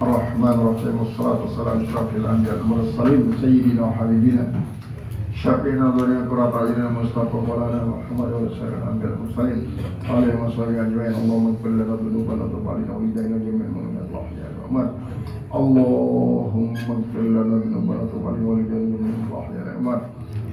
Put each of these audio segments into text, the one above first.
الرحمن الرحيم والصلاة والسلام على أشرف الأنبياء والمرسلين سيدنا وحبيبنا شفيعنا ذرينا قرة أعيننا مصطفى مولانا محمد وسائر الأنبياء والمرسلين عليهم الصلاة أجمعين اللهم اغفر لنا ذنوبنا وتب علينا وإلينا جميع المؤمنين والأحياء والأموات اللهم اغفر لنا ذنوبنا وتب علينا وإلينا جميع الأحياء والأموات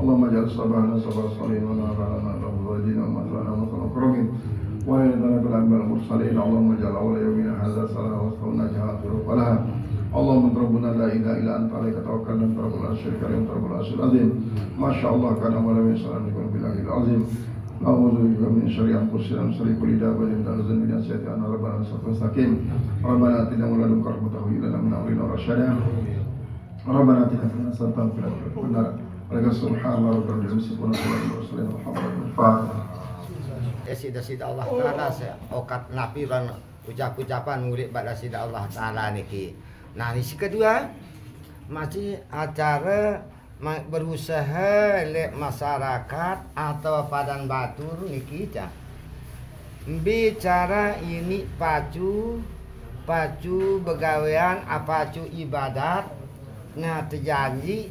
اللهم اجعل صباحنا صباح الصالحين ونهارنا نهار الصالحين ومساءنا مساء المكرمين وليلتنا بالأنبياء المرسلين اللهم اجعل أول يومنا هذا صلاة وصلنا جهات ولها اللهم انت ربنا لا إله إلا أنت عليك توكلنا انت رب العرش الكريم انت رب العرش العظيم ما شاء الله كان ولم يشاء أن يكون بالله العظيم أعوذ بك من شر أنفسنا ومن شر كل دابة تنزل من الشيطان ربنا صراط مستقيم ربنا آتنا من لدنك رحمة وهب لنا من أمرنا رشدا ربنا آتنا في الحسنة وفي الآخرة حسنة وقنا سبحان الله رب العالمين والصلاة والسلام Sida Allah Ta'ala okat nabi dan ucap-ucapan murid pada sida Allah Ta'ala niki. Nah ini kedua masih acara berusaha oleh masyarakat atau padan batur niki cah. Bicara ini pacu begawean pacu ibadat nah terjanji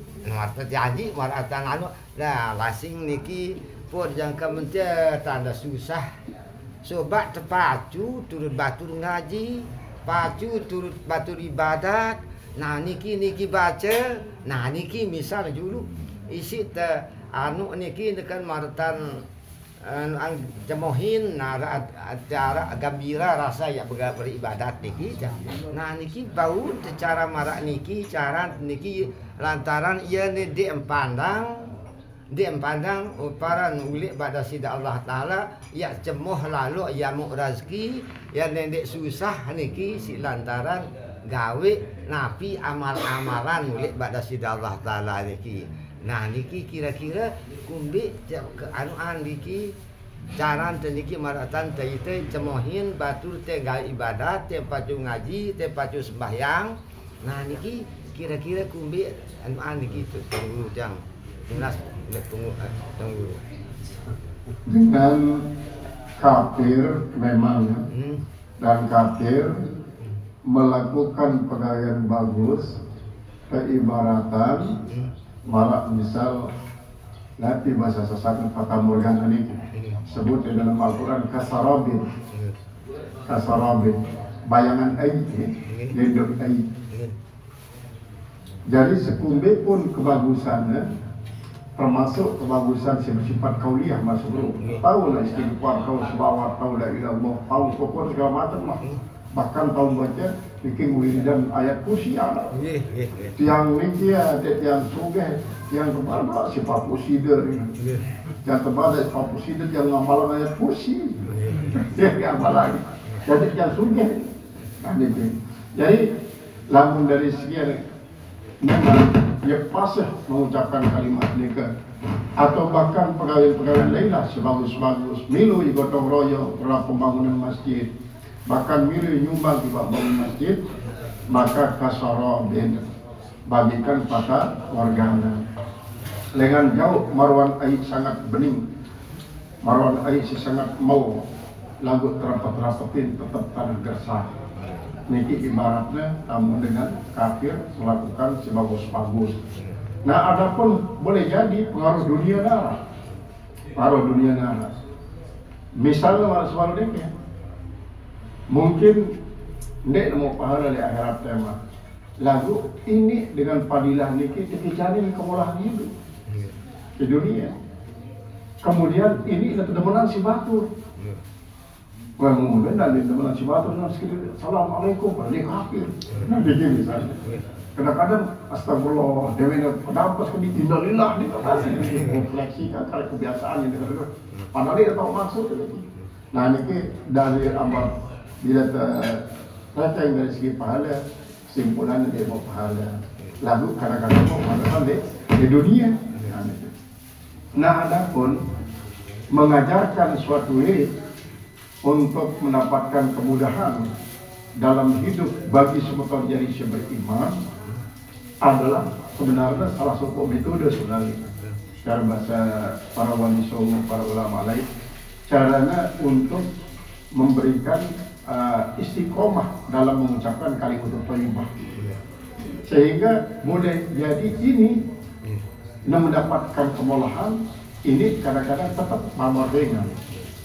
maratan anu nah lasing niki pun yang kementerian tanda susah sobat terpacu turut batur ngaji pacu turut batur ibadat nah niki baca nah niki misal dulu isi te anu niki dengan maratan jemohin nah acara gembira rasa ya beribadat niki nah niki bau secara marak niki cara niki lantaran ia ni dia pandang uparan ulik pada sida Allah Ta'ala ya cemoh lalu ya mu rezeki ya nendek susah niki si lantaran gawe napi amal-amalan ulik pada sida Allah Ta'ala niki nah niki kira-kira kumbi ke anuan niki caran niki maratan teh cemohin batur teh gawe ibadat teh pacu ngaji teh pacu sembahyang nah niki kira-kira kumbi anuan niki tunggu jang tunggu dengan kafir memang dan kafir melakukan pegawaian bagus keibaratan malah misal nanti bahasa sesat Fata Morgana ini sebut di dalam Al-Quran kasarabin bayangan air hidup air jadi sekumbe pun kebagusannya termasuk kebagusan bersifat kauliah masuk bro. Tahu lah istighfar, tahu selawat, tahu la ilaha illallah, tahu pokok segala macam lah. Bahkan tahu baca bikin wiridan ayat kursi ada. Tiang ni dia tiang sugih, tiang kepada sifat pusider. Yang kepada sifat pusider yang ngamalan ayat kursi. Dia ngamalan. Jadi tiang sugih. Jadi lamun dari sekian memang dia pasah mengucapkan kalimat nikah atau bahkan pegawai-pegawai lainlah sebagus-bagus milu gotong royong dalam pembangunan masjid bahkan milu nyumbang di bangunan masjid maka kasarabin bagikan pada wargana lengan jauh marwan air sangat bening marwan air sangat mau lagu terapat-terapatin tetap tanah gersah niki ibaratnya namun dengan kafir melakukan sebagus-bagus. Nah, adapun boleh jadi pengaruh dunia darah. Misalnya masalah ini, mungkin ndek mau pahala di akhirat tema. Lalu ini dengan padilah niki dikejarin kemuliaan hidup di dunia. Kemudian ini ketemuan si batur. Kemudian dari teman si batur sekali assalamualaikum balik kafir. Nah begini misalnya. Kadang-kadang astagfirullah dewe penampas ke innalillah di atas refleksikan kalau kebiasaan ini padahal dia tahu maksud itu. Nah ini dari amal bila terceng dari segi pahala kesimpulannya dia mau pahala. Lalu kadang-kadang mau pahala di dunia. Nah adapun mengajarkan suatu untuk mendapatkan kemudahan dalam hidup bagi semua jadi beriman adalah sebenarnya salah satu metode sebenarnya cara bahasa para wali songo, para ulama lain caranya untuk memberikan istiqomah dalam mengucapkan kalimat thayyibah, sehingga boleh jadi ini mendapatkan kemolahan ini kadang-kadang tetap mamardengan.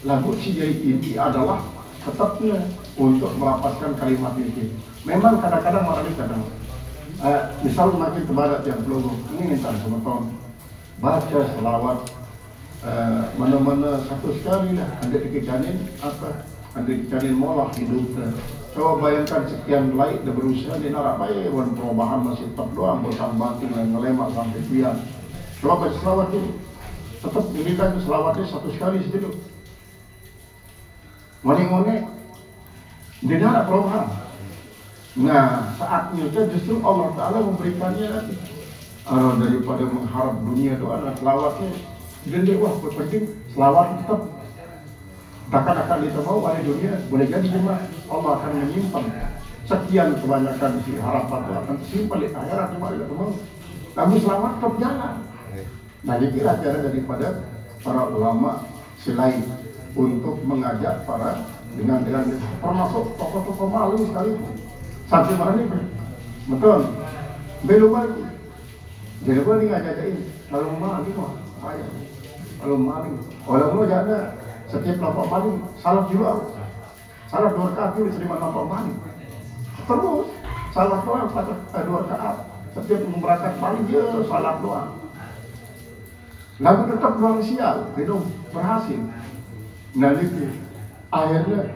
Lagu si jadi inti adalah tetapnya untuk melapaskan kalimat ini. Memang kadang-kadang marah ini kadang misal makin kebarat yang belum ini minta sama Tom baca selawat mana-mana satu sekali lah, ada dikejanin apa, ada dikejanin molah hidup. Coba bayangkan sekian laik dah berusaha di narak baik, wan perubahan masih tetap doang, bosan banting dan ngelemak sampai pian. Coba baca selawat ini, tetap ini kan selawatnya satu sekali segitu. Ngone-ngone di narak perubahan. Nah saatnya justru Allah Ta'ala memberikannya nanti. Daripada mengharap dunia doa dan selawatnya, jadi wah penting selawat tetap. Takkan kita mau ahli dunia boleh jadi cuma Allah akan menyimpan sekian kebanyakan si harapan itu akan simpan di akhirat cuma kita mau. Namun selamat tetap jalan. Nah ini kira-kira daripada para ulama selain untuk mengajak para dengan termasuk tokoh-tokoh malu sekali sampai mana nih betul belum lagi jadi gue nih ngajakin kalau maling mah ayah kalau maling orang lo jangan setiap nampak maling salah juga salah 2 rakaat itu diterima nampak maling terus salah doang 2 rakaat setiap memberangkat maling dia salah doang lalu tetap manusia itu berhasil. Nah itu akhirnya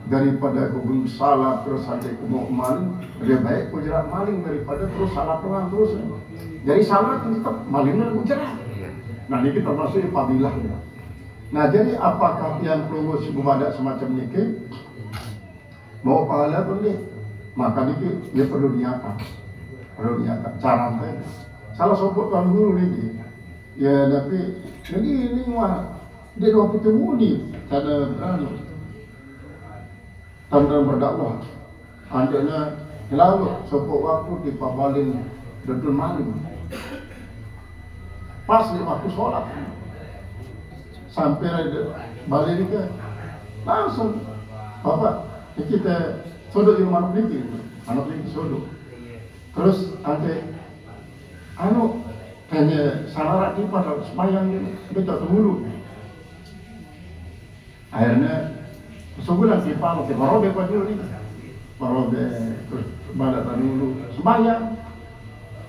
daripada kubun salah terus sampai mau maling lebih baik ku jerat maling daripada terus salah doang terus. Jadi salah tetap malingnya ku jerat. Nah ini kita masuk fadilah. Nah jadi apakah yang perlu ibadah semacam ini mau pahala boleh, maka ini dia perlu diangkat caranya. Salah sopot tuan guru ini ya tapi ini mah dia dua ketemu nih tanda berdakwah andanya lalu sopot waktu di pabalin betul maling pas di waktu sholat sampai balik ke langsung bapak kita sodok di rumah anak ini sodok terus ante hanya salah di pada semayang betul dulu akhirnya sebulan kita pakai barobe dulu nih barobe terus badak dulu semayang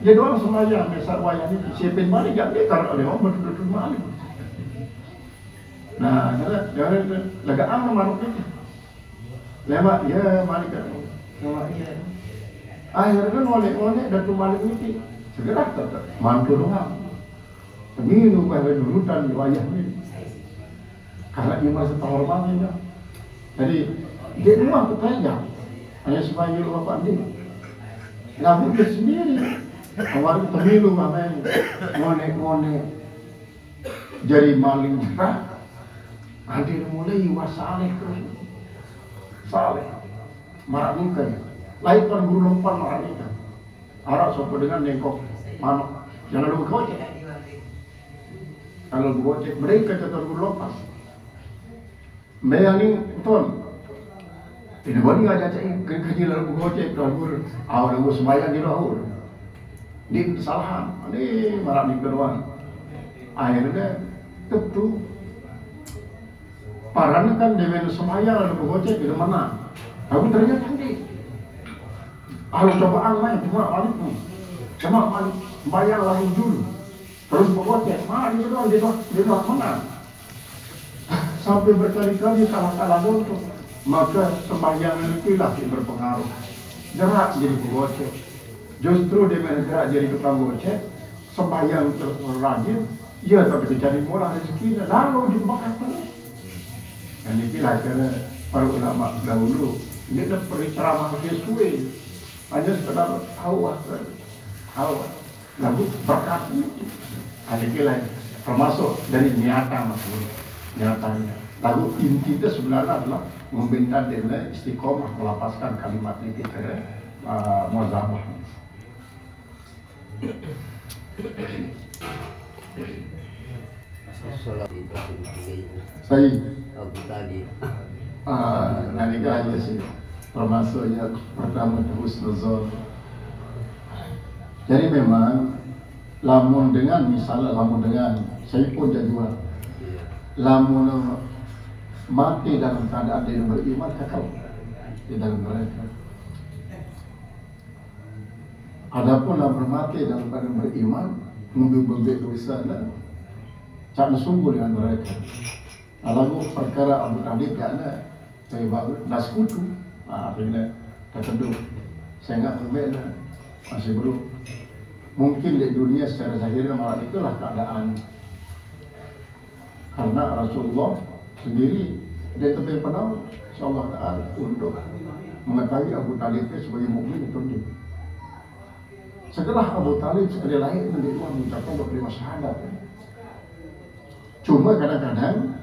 dia doang semayang besar wayang ini siapin balik gak dia karena ada orang betul-betul maling. Nah, jangan lega aman manuk ini. Lewat ya malik kan. Akhirnya oleh dan tu malik ini segera tetap mantu doang. Pemilu pada durutan di wayah ini. Karena dia merasa terhormatnya. Jadi dia rumah bertanya hanya supaya lu bapak ini. Lalu dia sendiri. Awal pemilu ngamen ngone jadi maling jerah. Nanti mulai wasaleh terus saleh marah nikah lain kan guru lompat marah nikah arak sopo dengan nengkok manok jangan lupa gocek kalau gocek mereka tetap guru lompat bayangin betul ini boleh nggak cacain kaji lalu gocek tuan guru awal guru sembahyang di lahur di kesalahan ini marah nikah doang akhirnya tentu parahnya kan dengan semayang lalu gocek tidak menang. Tapi ternyata ini harus cobaan lain cuma balik bayar lalu dulu terus gocek dia doang dia menang sampai berkali-kali kalah untuk maka semayang itulah yang berpengaruh gerak jadi gocek justru dengan gerak jadi tukang gocek semayang terus rajin ya tapi cari murah rezekinya lalu dibakar terus. Dan inilah karena para ulama dahulu ini adalah ceramah Yesus hanya sekedar awal lalu berkat itu inilah termasuk dari niatan niatannya lalu inti itu sebenarnya adalah membina dia istiqomah melapaskan kalimat ini ke muazabah. Saya Nanti aja sih termasuk yang pertama husnuzon. Jadi memang lamun dengan misalnya lamun dengan saya pun jadwal lamun mati dalam keadaan dia beriman kekal di dalam mereka. Adapun lamun mati dalam keadaan beriman mengambil dosa dan cak sungguh dengan mereka. Lalu perkara Abu Talib kerana saya baru dah sekutu, akhirnya dah kedua. Saya ingat berbeza masih belum. Mungkin di dunia secara zahirnya malah itulah keadaan. Karena Rasulullah sendiri dia tepi penahu insyaallah Ta'ala untuk mengetahui Abu Talib sebagai mukmin itu dia. Setelah Abu Talib sekali lahir menjadi orang mengucapkan berkelima syahadat. Cuma kadang-kadang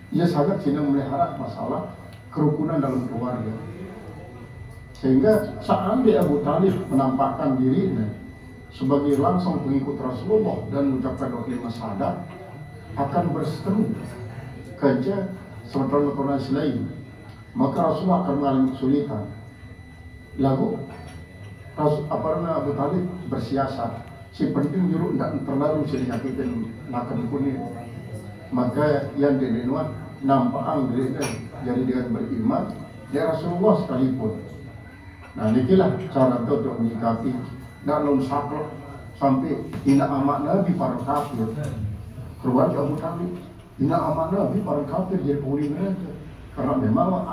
ia sangat senang melihara masalah kerukunan dalam keluarga. Sehingga saat Abu Talib menampakkan dirinya sebagai langsung pengikut Rasulullah dan mengucapkan berkelima syahadat, akan berseteru kerja sementara Quran lain, maka Rasulullah akan mengalami kesulitan. Lalu Abu Talib bersiasat, si penting juruk tidak terlalu sedikitkan makan kuning. Maka yang dinuat nampak dirinya jadi dengan beriman ya Rasulullah sekalipun. Nah inilah cara itu untuk menyikapi dalam saklek sampai hina amat Nabi para kafir. Keluarga Abu Talib hina amat Nabi para kafir jadi pulih mereka karena memang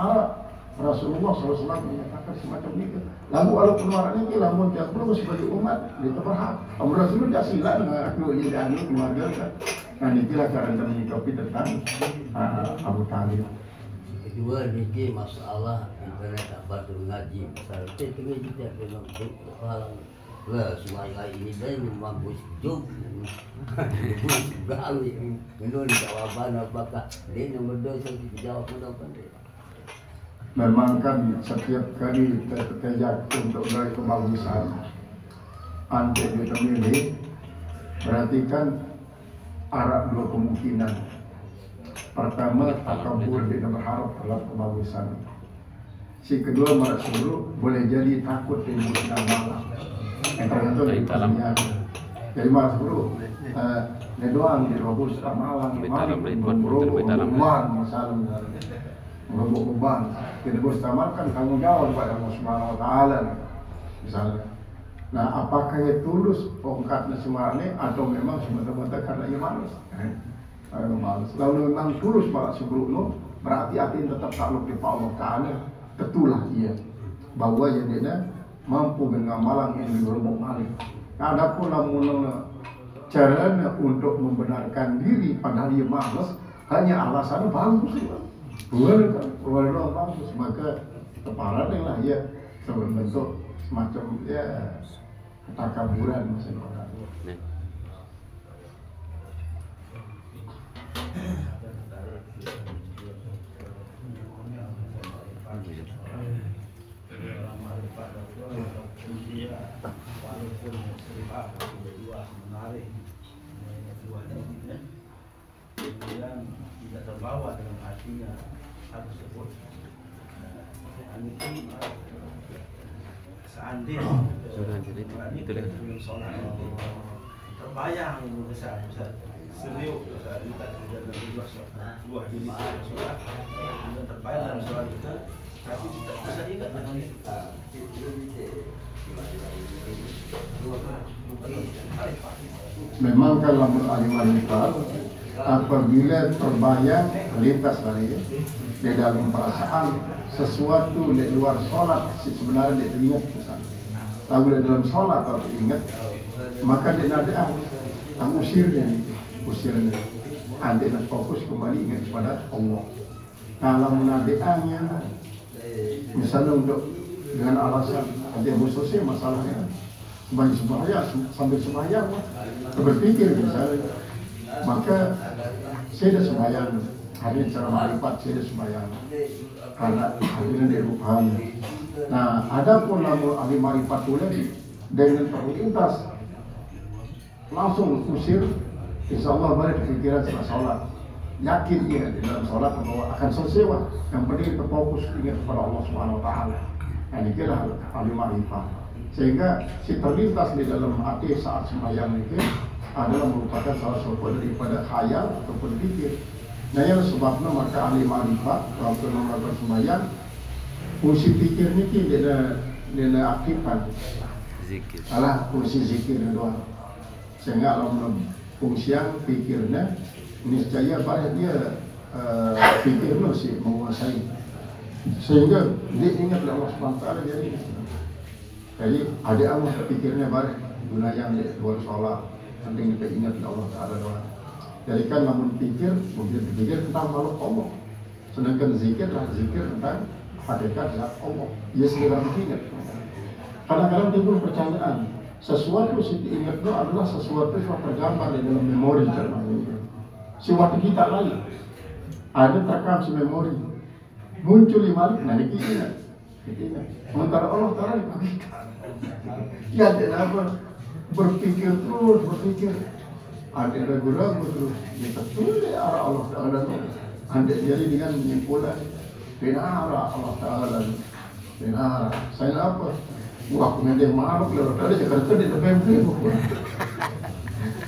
Rasulullah SAW menyatakan semacam itu. Lalu kalau pengeluaran ini lamun tiap belum sebagai umat dia berhak. Rasulullah tidak silat aku ini dan keluarga kan. Nah inilah cara kita menyikapi tentang Abu Talib. Kedua ini masalah internet apa tu ngaji. Misalnya tengah kita dengan halang. Wah, semua ini dah memang busuk. Gaul ini menurut jawaban apakah dia nomor 2 sampai jawab apa dia. Memang kan setiap kali terkejak untuk meraih kebagusan antek kita milih, berarti kan ada dua kemungkinan. Pertama, takabur dia berharap dalam kebagusan. Si kedua, malah suruh boleh jadi takut timbul malam. Yang tertentu dari dunia. Jadi malah suruh doang di robus malam, beruang misalnya. Merobok beban, kita bersamarkan tanggung jawab kepada Allah Subhanahu Wa Taala, misalnya. Nah, apakah ia tulus ongkatnya semuanya atau memang semata-mata karena ia malas? Malas. Lalu memang tulus malah sebelum berarti hati tetap takluk di Allah Taala, betulah ia bahwa dia mampu dengan malang yang berobok malik. Nah, adapun namun caranya untuk membenarkan diri padahal ia malas hanya alasan bagus. Keluar bagus, maka keparan yang lah ya sebentuk semacam ya ketakaburan misalnya. Kemudian tidak terbawa dengan hatinya hal tersebut. Ini seandainya itu sholat terbayang besar serius saat kita dalam dua jenis sholat dan terbayang dalam sholat kita, tapi tidak bisa ingat dengan memang kalau alim-alim apabila terbayang lintas dari di dalam perasaan sesuatu di luar sholat sebenarnya dia teringat pesan. Lalu di dalam sholat atau ingat maka dia ada usirnya, anda nak fokus kembali ingat kepada Allah. Kalau menadiannya misalnya untuk dengan alasan dia berselesai masalahnya sebagai sembahyang sambil sembahyang berpikir misalnya, maka saya dah sembahyang hari ini secara makrifat saya dah sembahyang karena akhirnya dia rupanya. Nah, ada pun namun ahli makrifat lagi dengan terlintas langsung usir, insya Allah balik pikiran setelah sholat. yakin ya di dalam sholat bahwa akan selesai. Yang penting kita fokus ingat kepada Allah Subhanahu Wa Taala. Nah, ini kira ahli ma'rifah. Sehingga si terlintas di dalam hati saat sembahyang itu adalah merupakan salah satu daripada khayal ataupun pikir. Nah, yang sebabnya maka ahli ma'rifat waktu melakukan sembahyang fungsi pikir ini dia aktifkan. Zikir. Alah fungsi zikir doang. Sehingga kalau fungsian pikirnya niscaya banyak dia pikirnya sih menguasai. Sehingga dia ingat Allah Subhanahu Wa Taala jadi ada Allah pikirnya banyak guna yang dia buat sholat penting kita ingat Allah Taala doang. Jadi kan namun pikir mungkin berpikir tentang makhluk Allah, sedangkan zikir tentang hakikat zat Allah. Ia segera ingat. Kadang-kadang timbul pertanyaan, sesuatu yang diingatnya adalah sesuatu yang tergambar di dalam memori cermanya. Si waktu kita lain ada terekam si memori muncul di malik, nah ini ingat. Sementara Allah Taala di kita. Ya tidak apa berpikir terus berpikir. Ada ragu-ragu terus kita tulis arah Allah Taala. Anda jadi dengan menyimpulkan benar Allah Taala. Benar. Saya apa? Wah, kemudian marah kalau tadi Jakarta di depan itu.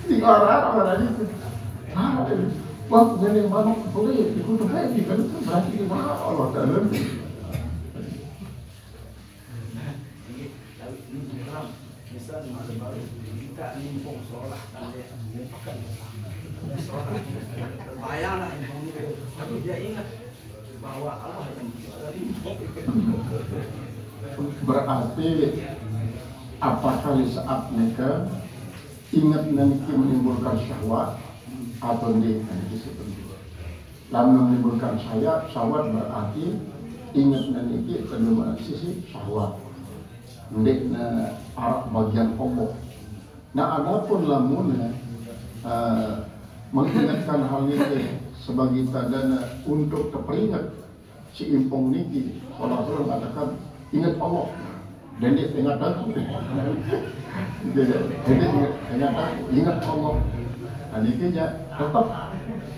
Di arah itu. Wah, kemudian marah boleh ikut depan di kan berarti di mana Allah Taala. Bisa di baru kita nimpung sholat terbayanglah nimpung itu, tapi dia ingat bahwa Allah yang berarti apakah di saat mereka ingat nanti menimbulkan syahwat atau tidak? Lalu menimbulkan syahwat berarti ingat nanti kedua sisi syahwat. Ndek na arah bagian Allah. Nah, adapun lamun mengingatkan hal ini sebagai tanda untuk terperingat si impong niki, Rasulullah mengatakan ingat Allah dan dia ingat aku. Ingat Allah. Nah, ini tetap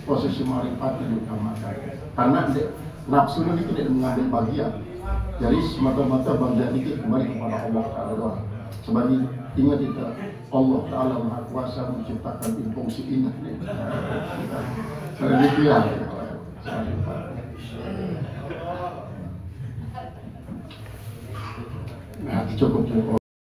posisi marifat diutamakan karena nafsu ini tidak mengambil bagian. Jadi semata-mata bagian ini kembali kepada Allah Taala. Sebagai ingat kita Allah Taala Maha Kuasa menciptakan fungsi ingat ini. Demikian. Nah, cukup.